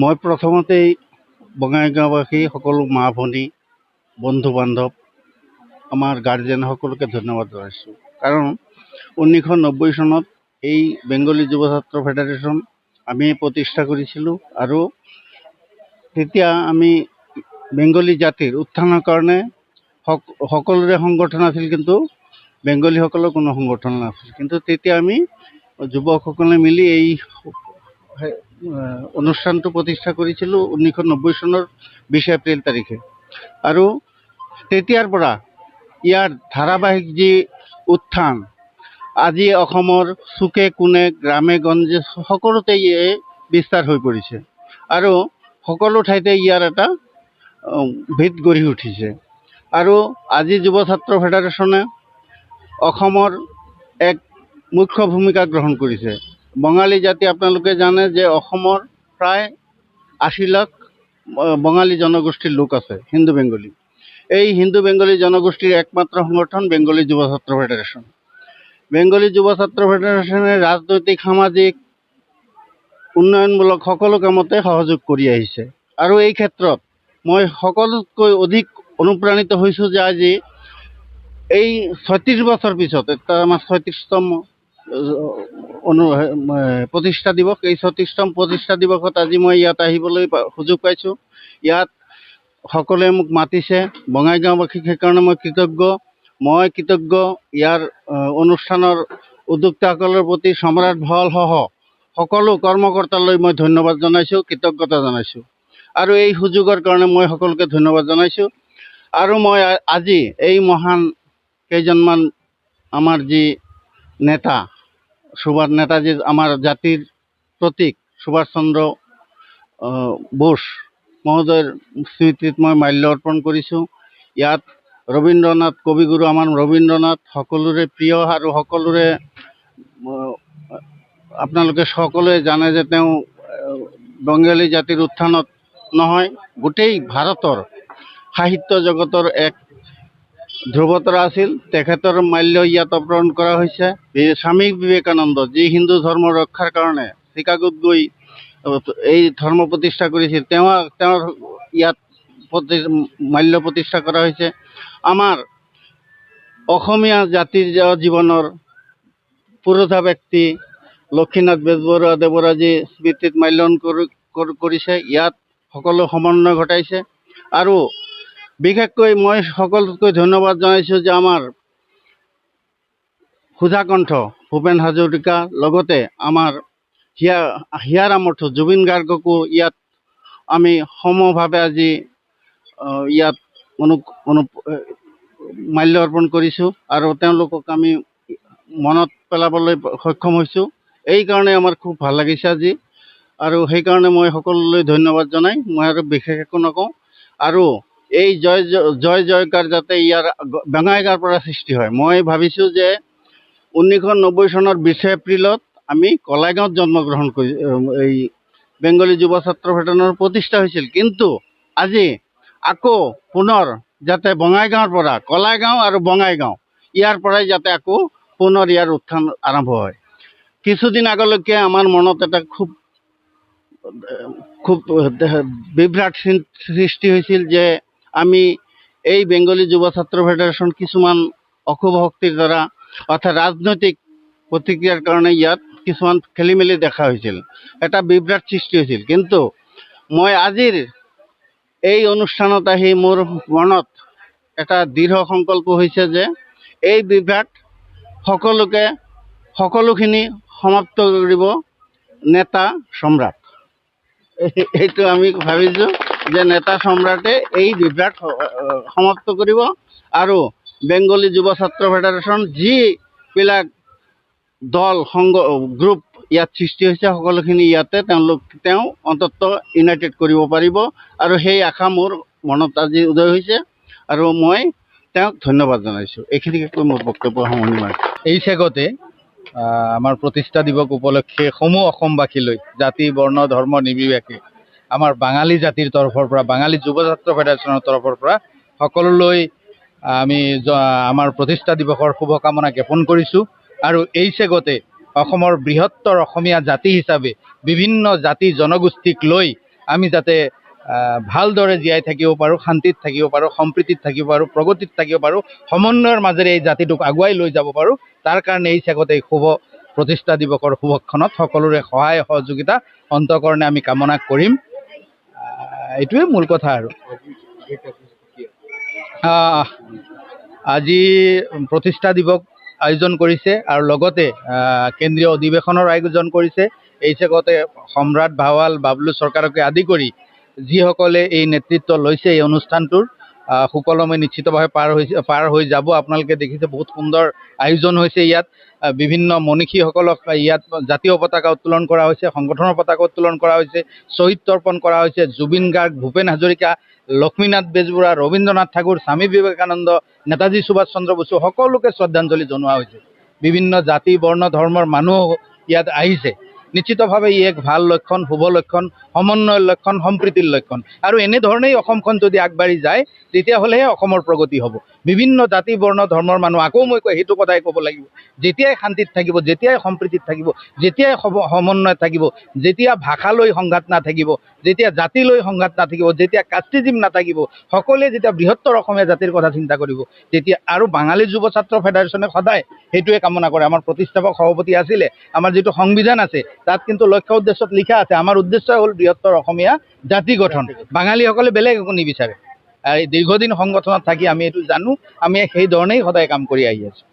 মই প্ৰথমতেই বঙাইগাঁওবাসী সকলো মা ভনী বন্ধু বান্ধৱ আমাৰ গাৰ্জেন সকলোকে ধন্যবাদ জনাইছোঁ। কাৰণ 1990 চনত এই বেংগলী যুৱ ছাত্ৰ ফেডাৰেশ্যন আমি প্ৰতিষ্ঠা কৰিছিলোঁ আৰু তেতিয়া আমি বেংগলী জাতিৰ উত্থানৰ কাৰণে সকলোৰে সংগঠন আছিল, কিন্তু বেংগলীসকলৰ কোনো সংগঠন নাছিল। কিন্তু তেতিয়া আমি যুৱকসকলে মিলি এই অনুষ্ঠানটো প্ৰতিষ্ঠা কৰিছিলোঁ 1990 চনৰ 20 এপ্ৰিল তাৰিখে। আৰু তেতিয়াৰ পৰা ইয়াৰ ধাৰাবাহিক যি উত্থান, আজি অসমৰ চুকে কোণে গ্ৰামে গঞ্জে সকলোতে বিস্তাৰ হৈ পৰিছে আৰু সকলো ঠাইতে ইয়াৰ এটা ভিত গঢ়ি উঠিছে। আৰু আজি যুৱ ছাত্ৰ ফেডাৰেশ্যনে অসমৰ এক মুখ্য ভূমিকা গ্ৰহণ কৰিছে। বঙালী জাতি আপোনালোকে জানে যে অসমৰ প্ৰায় 80 লাখ বঙালী জনগোষ্ঠীৰ লোক আছে, হিন্দু বেংগলী। এই হিন্দু বেংগলী জনগোষ্ঠীৰ একমাত্ৰ সংগঠন বেংগলী যুৱ ছাত্ৰ ফেডাৰেশ্যন। বেংগলী যুৱ ছাত্ৰ ফেডাৰেশ্যনে ৰাজনৈতিক সামাজিক উন্নয়নমূলক সকলো কামতে সহযোগ কৰি আহিছে। আৰু এই ক্ষেত্ৰত মই সকলোতকৈ অধিক অনুপ্ৰাণিত হৈছোঁ যে আজি এই 36 বছৰ পিছত এটা আমাৰ 36তম প্ৰতিষ্ঠা দিৱস, এই 36তম প্ৰতিষ্ঠা দিৱসত আজি মই ইয়াত আহিবলৈ সুযোগ পাইছোঁ। ইয়াত সকলোৱে মোক মাতিছে, বঙাইগাঁওবাসীক সেইকাৰণে মই কৃতজ্ঞ। ইয়াৰ অনুষ্ঠানৰ উদ্যোক্তাসকলৰ প্ৰতি সম্ৰাট ভঁৰালসহ সকলো কৰ্মকৰ্তালৈ মই ধন্যবাদ জনাইছোঁ, কৃতজ্ঞতা জনাইছোঁ। আৰু এই সুযোগৰ কাৰণে মই সকলোকে ধন্যবাদ জনাইছোঁ। আৰু মই আজি এই মহান কেইজনমান আমাৰ যি নেতা, নেতাজী আমাৰ জাতিৰ প্ৰতীক সুভাষ চন্দ্ৰ বোস মহোদয়ৰ স্মৃতিত মই মাল্য অৰ্পণ কৰিছোঁ। ইয়াত ৰবীন্দ্ৰনাথ কবিগুৰু আমাৰ ৰবীন্দ্ৰনাথ সকলোৰে প্ৰিয় আৰু সকলোৰে আপোনালোকে সকলোৱে জানে যে তেওঁ বেংগলী জাতিৰ উত্থানত নহয়, গোটেই ভাৰতৰ সাহিত্য জগতৰ এক ধ্ৰুৱতৰা আছিল। তেখেতৰ মাল্য ইয়াত অৰ্পণ কৰা হৈছে। স্বামী বিবেকানন্দ যি হিন্দু ধৰ্ম ৰক্ষাৰ কাৰণে চিকাগোত গৈ এই ধৰ্ম প্ৰতিষ্ঠা কৰিছিল, তেওঁৰ ইয়াত মাল্য প্ৰতিষ্ঠা কৰা হৈছে। আমাৰ অসমীয়া জাতিৰ জীৱনৰ পুৰোধা ব্যক্তি লক্ষীনাথ বেজবৰুৱা যি স্মৃতিত মাল্যাৰ্পণ কৰিছে, ইয়াত সকলো সমন্বয় ঘটাইছে। আৰু বিশেষকৈ মই সকলোতকৈ ধন্যবাদ জনাইছোঁ যে আমাৰ সুধাকণ্ঠ ভূপেন হাজৰিকা, লগতে আমাৰ হিয়াৰামঠু জুবিন গাৰ্গকো ইয়াত আমি সমভাৱে আজি ইয়াত মাল্য অৰ্পণ কৰিছোঁ আৰু তেওঁলোকক আমি মনত পেলাবলৈ সক্ষম হৈছোঁ। এইকাৰণে আমাৰ খুব ভাল লাগিছে আজি। আৰু সেইকাৰণে মই সকলোলৈ ধন্যবাদ জনাই মই আৰু বিশেষ একো নকওঁ। আৰু এই জয় জয়কাৰ যাতে ইয়াৰ বঙাইগাঁৱৰ পৰা সৃষ্টি হয়। মই ভাবিছোঁ যে 1990 চনৰ 20 এপ্ৰিলত আমি কলাইগাঁৱত জন্মগ্ৰহণ কৰি এই বেংগলী যুৱ ছাত্ৰ ফেডাৰেশ্যনৰ প্ৰতিষ্ঠা হৈছিল, কিন্তু আজি আকৌ পুনৰ যাতে বঙাইগাঁৱৰ পৰা কলাইগাঁও আৰু বঙাইগাঁও ইয়াৰ পৰাই যাতে আকৌ পুনৰ ইয়াৰ উত্থান আৰম্ভ হয়। কিছুদিন আগলৈকে আমাৰ মনত এটা খুব বিভ্ৰাট সৃষ্টি হৈছিল যে আমি এই বেংগলী যুৱ ছাত্ৰ ফেডাৰেশ্যন কিছুমান অশুভ শক্তিৰ দ্বাৰা অৰ্থাৎ ৰাজনৈতিক প্ৰতিক্ৰিয়াৰ কাৰণে ইয়াত কিছুমান খেলি মেলি দেখা হৈছিল, এটা বিভ্ৰাট সৃষ্টি হৈছিল। কিন্তু মই আজিৰ এই অনুষ্ঠানত আহি মোৰ মনত এটা দৃঢ় সংকল্প হৈছে যে এই বিভ্ৰাট সকলোখিনি সমাপ্ত কৰিব নেতা সম্ৰাট। এইটো আমি ভাবিছোঁ যে নেতা সম্ৰাটে এই বিভ্ৰাট সমাপ্ত কৰিব। আৰু বেংগলী যুৱ ছাত্ৰ ফেডাৰেশ্যন যিবিলাক দল গ্ৰুপ ইয়াত সৃষ্টি হৈছে, সকলোখিনি ইয়াতে তেওঁ অন্ততঃ ইউনাইটেড কৰিব পাৰিব। আৰু সেই আশা মোৰ মনত আজি উদয় হৈছে আৰু মই তেওঁক ধন্যবাদ জনাইছোঁ। এইখিনিকে কৈ মোৰ বক্তব্য সামৰণি মাৰিছোঁ। এই চেগতে আমাৰ প্ৰতিষ্ঠা দিৱস উপলক্ষে সমূহ অসমবাসীলৈ জাতি বৰ্ণ ধৰ্ম নিৰ্বিশেষে আমাৰ বাঙালী জাতিৰ তৰফৰ পৰা, বাঙালী যুৱ ছাত্ৰ ফেডাৰেশ্যনৰ তৰফৰ পৰা সকলোলৈ আমি আমাৰ প্ৰতিষ্ঠা দিৱসৰ শুভকামনা জ্ঞাপন কৰিছোঁ। আৰু এই চেগতে অসমৰ বৃহত্তৰ অসমীয়া জাতি হিচাপে বিভিন্ন জাতি জনগোষ্ঠীক লৈ আমি যাতে ভালদৰে জীয়াই থাকিব পাৰোঁ, শান্তিত থাকিব পাৰোঁ, সম্প্ৰীতিত থাকিব পাৰোঁ, প্ৰগতিত থাকিব পাৰোঁ, সমন্বয়ৰ মাজেৰে এই জাতিটোক আগুৱাই লৈ যাব পাৰোঁ। তাৰ কাৰণে এই চেগতে এই শুভ প্ৰতিষ্ঠা দিৱসৰ শুভক্ষণত সকলোৰে সহায় সহযোগিতা অন্তঃকৰণে আমি কামনা কৰিম। এইটোৱে মূল কথা আৰু আজি প্ৰতিষ্ঠা দিৱস আয়োজন কৰিছে আৰু লগতে কেন্দ্ৰীয় অধিৱেশনৰ আয়োজন কৰিছে। এই চেগতে সম্ৰাট ভাৱাল, বাবলু চৰকাৰকে আদি কৰি যিসকলে এই নেতৃত্ব লৈছে এই অনুষ্ঠানটোৰ সুকলমে নিশ্চিতভাৱে পাৰ হৈ যাব। আপোনালোকে দেখিছে বহুত সুন্দৰ আয়োজন হৈছে ইয়াত। বিভিন্ন মনীষীসকলক ইয়াত জাতীয় পতাকা উত্তোলন কৰা হৈছে, সংগঠনৰ পতাকা উত্তোলন কৰা হৈছে, শ্বহীদ তৰ্পণ কৰা হৈছে। জুবিন গাৰ্গ, ভূপেন হাজৰিকা, লক্ষ্মীনাথ বেজবৰুৱা, ৰবীন্দ্ৰনাথ ঠাকুৰ, স্বামী বিবেকানন্দ, নেতাজী সুভাষ চন্দ্ৰ বসু সকলোকে শ্ৰদ্ধাঞ্জলি জনোৱা হৈছে। বিভিন্ন জাতি বৰ্ণ ধৰ্মৰ মানুহ ইয়াত আহিছে। নিশ্চিতভাৱে ই এক ভাল লক্ষণ, শুভ লক্ষণ, সমন্বয়ৰ লক্ষণ, সম্প্ৰীতিৰ লক্ষণ। আৰু এনেধৰণেই অসমখন যদি আগবাঢ়ি যায় তেতিয়াহ'লেহে অসমৰ প্ৰগতি হ'ব। বিভিন্ন জাতি বৰ্ণ ধৰ্মৰ মানুহ, আকৌ মই সেইটো কথাই ক'ব লাগিব, যেতিয়াই শান্তিত থাকিব, যেতিয়াই সম্প্ৰীতিত থাকিব, যেতিয়াই সমন্বয়ত থাকিব, যেতিয়া ভাষালৈ সংঘাত নাথাকিব, যেতিয়া জাতিলৈ সংঘাত নাথাকিব, যেতিয়া কাষ্টিজিম নাথাকিব, সকলোৱে যেতিয়া বৃহত্তৰ অসমীয়া জাতিৰ কথা চিন্তা কৰিব, তেতিয়া আৰু বাঙালী যুৱ ছাত্ৰ ফেডাৰেশ্যনে সদায় সেইটোৱে কামনা কৰে। আমাৰ প্ৰতিষ্ঠাপক সভাপতি আছিলে, আমাৰ যিটো সংবিধান আছে তাত কিন্তু লক্ষ্য উদ্দেশ্যত লিখা আছে, আমাৰ উদ্দেশ্য হ'ল বৃহত্তৰ অসমীয়া জাতি গঠন। বাঙালীসকলে বেলেগ একো নিবিচাৰে। দীৰ্ঘদিন সংগঠনত থাকি আমি এইটো জানো, আমি সেই ধৰণেই সদায় কাম কৰি আহি আছোঁ।